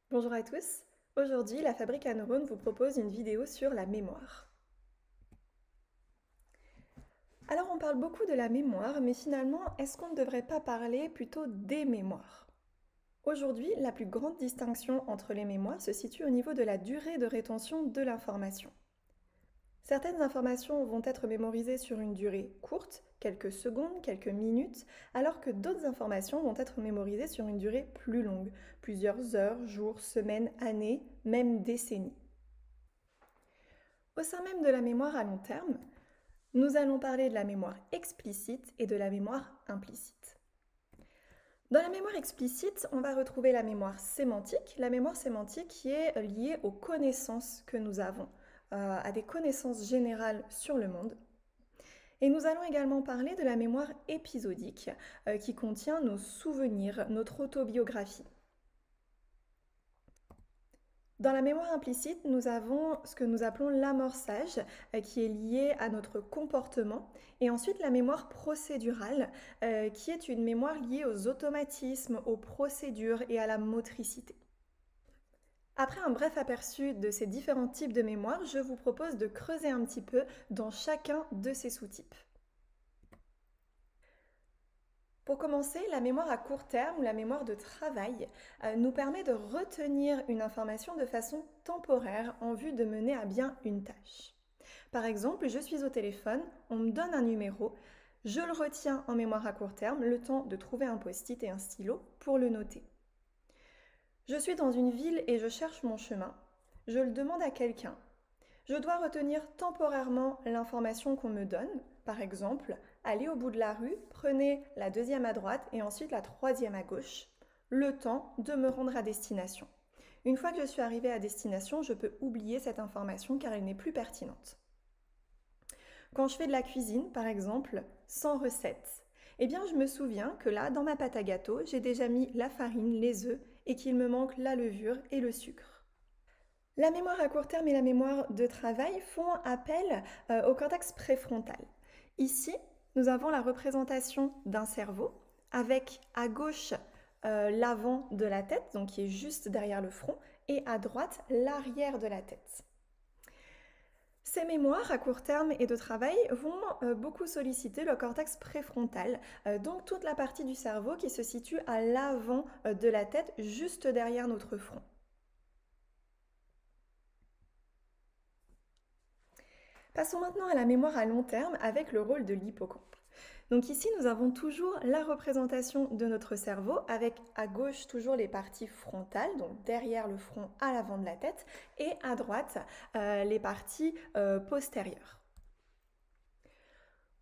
Bonjour à tous, aujourd'hui la Fabrique à neurones vous propose une vidéo sur la mémoire. Alors on parle beaucoup de la mémoire, mais finalement est-ce qu'on ne devrait pas parler plutôt des mémoires? Aujourd'hui, la plus grande distinction entre les mémoires se situe au niveau de la durée de rétention de l'information. Certaines informations vont être mémorisées sur une durée courte, quelques secondes, quelques minutes, alors que d'autres informations vont être mémorisées sur une durée plus longue, plusieurs heures, jours, semaines, années, même décennies. Au sein même de la mémoire à long terme, nous allons parler de la mémoire explicite et de la mémoire implicite. Dans la mémoire explicite, on va retrouver la mémoire sémantique qui est liée aux connaissances que nous avons, à des connaissances générales sur le monde. Et nous allons également parler de la mémoire épisodique, qui contient nos souvenirs, notre autobiographie. Dans la mémoire implicite, nous avons ce que nous appelons l'amorçage, qui est lié à notre comportement, et ensuite la mémoire procédurale, qui est une mémoire liée aux automatismes, aux procédures et à la motricité. Après un bref aperçu de ces différents types de mémoire, je vous propose de creuser un petit peu dans chacun de ces sous-types. Pour commencer, la mémoire à court terme ou la mémoire de travail nous permet de retenir une information de façon temporaire en vue de mener à bien une tâche. Par exemple, je suis au téléphone, on me donne un numéro, je le retiens en mémoire à court terme, le temps de trouver un post-it et un stylo pour le noter. Je suis dans une ville et je cherche mon chemin, je le demande à quelqu'un. Je dois retenir temporairement l'information qu'on me donne. Par exemple, allez au bout de la rue, prenez la deuxième à droite et ensuite la troisième à gauche, le temps de me rendre à destination. Une fois que je suis arrivée à destination, je peux oublier cette information car elle n'est plus pertinente. Quand je fais de la cuisine, par exemple, sans recette, eh bien je me souviens que là, dans ma pâte à gâteau, j'ai déjà mis la farine, les œufs et qu'il me manque la levure et le sucre. La mémoire à court terme et la mémoire de travail font appel au cortex préfrontal. Ici, nous avons la représentation d'un cerveau avec à gauche l'avant de la tête, donc qui est juste derrière le front, et à droite l'arrière de la tête. Ces mémoires à court terme et de travail vont beaucoup solliciter le cortex préfrontal, donc toute la partie du cerveau qui se situe à l'avant de la tête, juste derrière notre front. Passons maintenant à la mémoire à long terme avec le rôle de l'hippocampe. Donc ici, nous avons toujours la représentation de notre cerveau avec à gauche toujours les parties frontales, donc derrière le front à l'avant de la tête, et à droite les parties postérieures.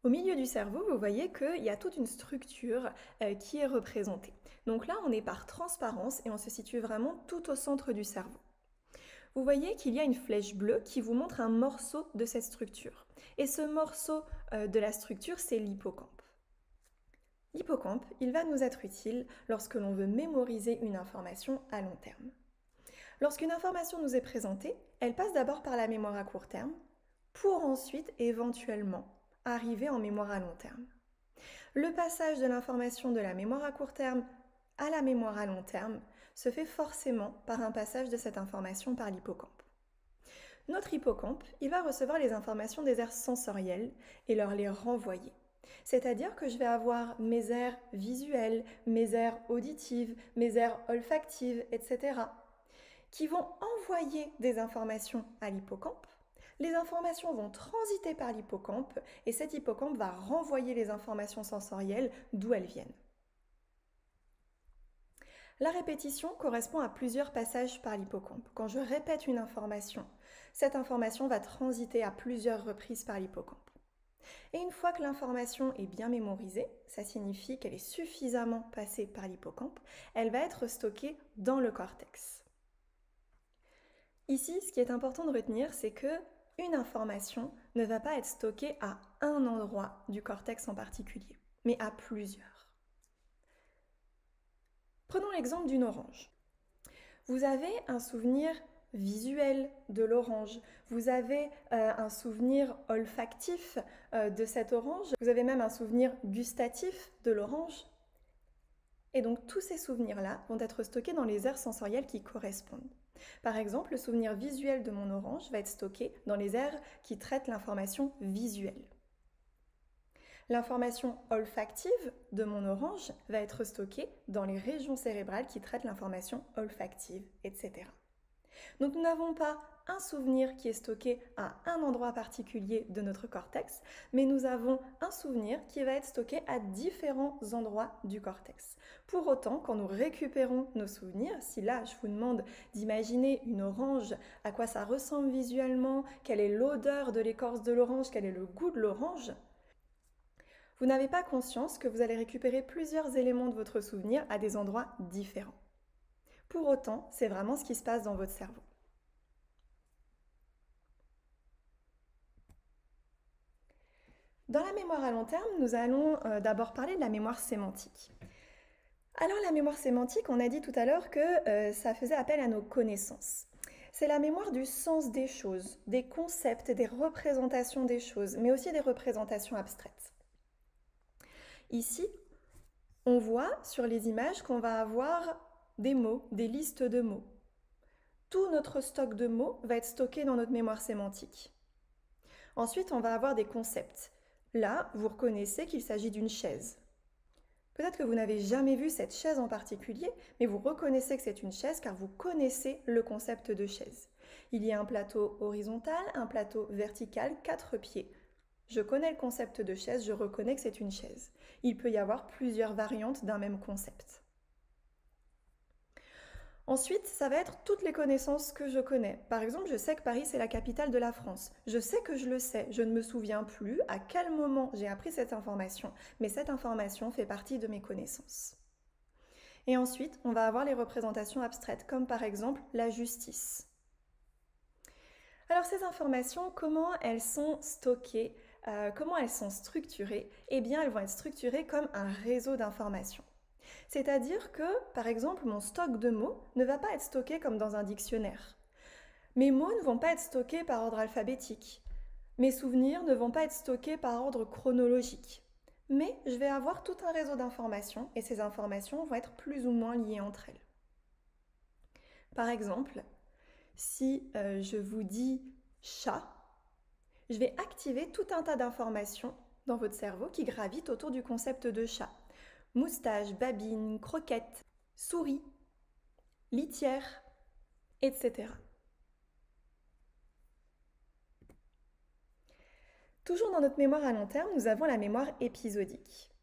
Au milieu du cerveau, vous voyez qu'il y a toute une structure qui est représentée. Donc là, on est par transparence et on se situe vraiment tout au centre du cerveau. Vous voyez qu'il y a une flèche bleue qui vous montre un morceau de cette structure. Et ce morceau de la structure, c'est l'hippocampe. L'hippocampe, il va nous être utile lorsque l'on veut mémoriser une information à long terme. Lorsqu'une information nous est présentée, elle passe d'abord par la mémoire à court terme, pour ensuite éventuellement arriver en mémoire à long terme. Le passage de l'information de la mémoire à court terme à la mémoire à long terme se fait forcément par un passage de cette information par l'hippocampe. Notre hippocampe, il va recevoir les informations des aires sensorielles et leur les renvoyer. C'est-à-dire que je vais avoir mes aires visuelles, mes aires auditives, mes aires olfactives, etc., qui vont envoyer des informations à l'hippocampe. Les informations vont transiter par l'hippocampe et cet hippocampe va renvoyer les informations sensorielles d'où elles viennent. La répétition correspond à plusieurs passages par l'hippocampe. Quand je répète une information, cette information va transiter à plusieurs reprises par l'hippocampe. Et une fois que l'information est bien mémorisée, ça signifie qu'elle est suffisamment passée par l'hippocampe, elle va être stockée dans le cortex. Ici, ce qui est important de retenir, c'est que une information ne va pas être stockée à un endroit du cortex en particulier, mais à plusieurs. Prenons l'exemple d'une orange. Vous avez un souvenir visuel de l'orange, vous avez un souvenir olfactif de cette orange, vous avez même un souvenir gustatif de l'orange. Et donc tous ces souvenirs-là vont être stockés dans les aires sensorielles qui correspondent. Par exemple, le souvenir visuel de mon orange va être stocké dans les aires qui traitent l'information visuelle. L'information olfactive de mon orange va être stockée dans les régions cérébrales qui traitent l'information olfactive, etc. Donc nous n'avons pas un souvenir qui est stocké à un endroit particulier de notre cortex, mais nous avons un souvenir qui va être stocké à différents endroits du cortex. Pour autant, quand nous récupérons nos souvenirs, si là je vous demande d'imaginer une orange, à quoi ça ressemble visuellement, quelle est l'odeur de l'écorce de l'orange, quel est le goût de l'orange, vous n'avez pas conscience que vous allez récupérer plusieurs éléments de votre souvenir à des endroits différents. Pour autant, c'est vraiment ce qui se passe dans votre cerveau. Dans la mémoire à long terme, nous allons d'abord parler de la mémoire sémantique. Alors la mémoire sémantique, on a dit tout à l'heure que ça faisait appel à nos connaissances. C'est la mémoire du sens des choses, des concepts, des représentations des choses, mais aussi des représentations abstraites. Ici, on voit sur les images qu'on va avoir des mots, des listes de mots. Tout notre stock de mots va être stocké dans notre mémoire sémantique. Ensuite, on va avoir des concepts. Là, vous reconnaissez qu'il s'agit d'une chaise. Peut-être que vous n'avez jamais vu cette chaise en particulier, mais vous reconnaissez que c'est une chaise car vous connaissez le concept de chaise. Il y a un plateau horizontal, un plateau vertical, 4 pieds. Je connais le concept de chaise, je reconnais que c'est une chaise. Il peut y avoir plusieurs variantes d'un même concept. Ensuite, ça va être toutes les connaissances que je connais. Par exemple, je sais que Paris, c'est la capitale de la France. Je sais que je le sais. Je ne me souviens plus à quel moment j'ai appris cette information, mais cette information fait partie de mes connaissances. Et ensuite, on va avoir les représentations abstraites, comme par exemple la justice. Alors ces informations, comment elles sont stockées, comment elles sont structurées? Eh bien, elles vont être structurées comme un réseau d'informations. C'est-à-dire que, par exemple, mon stock de mots ne va pas être stocké comme dans un dictionnaire. Mes mots ne vont pas être stockés par ordre alphabétique. Mes souvenirs ne vont pas être stockés par ordre chronologique. Mais je vais avoir tout un réseau d'informations et ces informations vont être plus ou moins liées entre elles. Par exemple, si je vous dis chat, je vais activer tout un tas d'informations dans votre cerveau qui gravitent autour du concept de chat. Moustache, babine, croquette, souris, litière, etc. Toujours dans notre mémoire à long terme, nous avons la mémoire épisodique.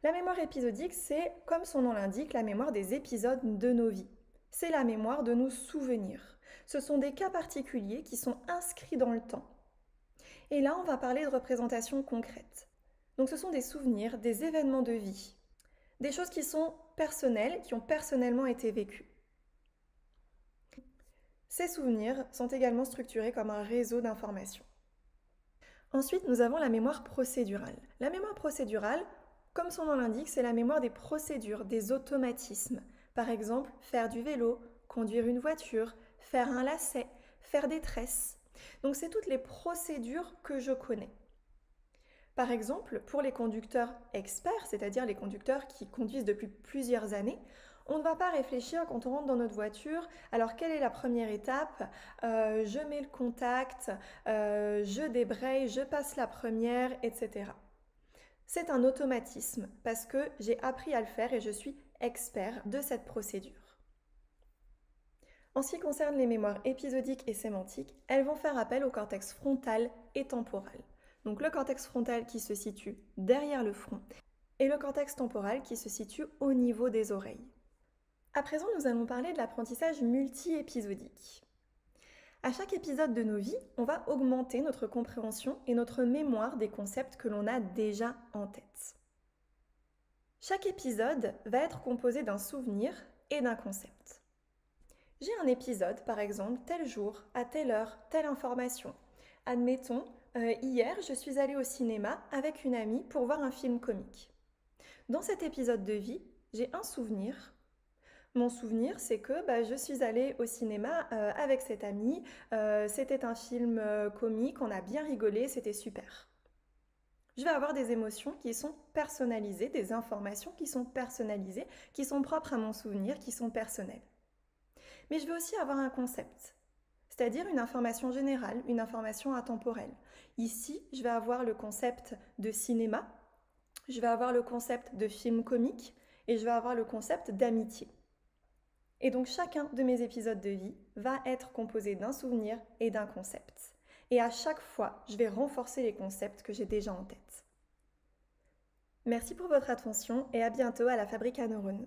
La mémoire épisodique, c'est, comme son nom l'indique, la mémoire des épisodes de nos vies. C'est la mémoire de nos souvenirs. Ce sont des cas particuliers qui sont inscrits dans le temps. Et là, on va parler de représentations concrètes. Donc ce sont des souvenirs, des événements de vie, des choses qui sont personnelles, qui ont personnellement été vécues. Ces souvenirs sont également structurés comme un réseau d'informations. Ensuite, nous avons la mémoire procédurale. La mémoire procédurale, comme son nom l'indique, c'est la mémoire des procédures, des automatismes. Par exemple, faire du vélo, conduire une voiture, faire un lacet, faire des tresses. Donc c'est toutes les procédures que je connais. Par exemple, pour les conducteurs experts, c'est-à-dire les conducteurs qui conduisent depuis plusieurs années, on ne va pas réfléchir quand on rentre dans notre voiture, alors quelle est la première étape? Je mets le contact, je débraye, je passe la première, etc. C'est un automatisme parce que j'ai appris à le faire et je suis expert de cette procédure. En ce qui concerne les mémoires épisodiques et sémantiques, elles vont faire appel au cortex frontal et temporal. Donc le cortex frontal qui se situe derrière le front et le cortex temporal qui se situe au niveau des oreilles. À présent, nous allons parler de l'apprentissage multi-épisodique. À chaque épisode de nos vies, on va augmenter notre compréhension et notre mémoire des concepts que l'on a déjà en tête. Chaque épisode va être composé d'un souvenir et d'un concept. J'ai un épisode, par exemple, tel jour, à telle heure, telle information. Admettons, hier, je suis allée au cinéma avec une amie pour voir un film comique. Dans cet épisode de vie, j'ai un souvenir. Mon souvenir, c'est que je suis allée au cinéma avec cette amie. C'était un film comique, on a bien rigolé, c'était super. Je vais avoir des émotions qui sont personnalisées, des informations qui sont personnalisées, qui sont propres à mon souvenir, qui sont personnelles. Mais je vais aussi avoir un concept, c'est-à-dire une information générale, une information intemporelle. Ici, je vais avoir le concept de cinéma, je vais avoir le concept de film comique et je vais avoir le concept d'amitié. Et donc chacun de mes épisodes de vie va être composé d'un souvenir et d'un concept. Et à chaque fois, je vais renforcer les concepts que j'ai déjà en tête. Merci pour votre attention et à bientôt à la Fabrique à neurones.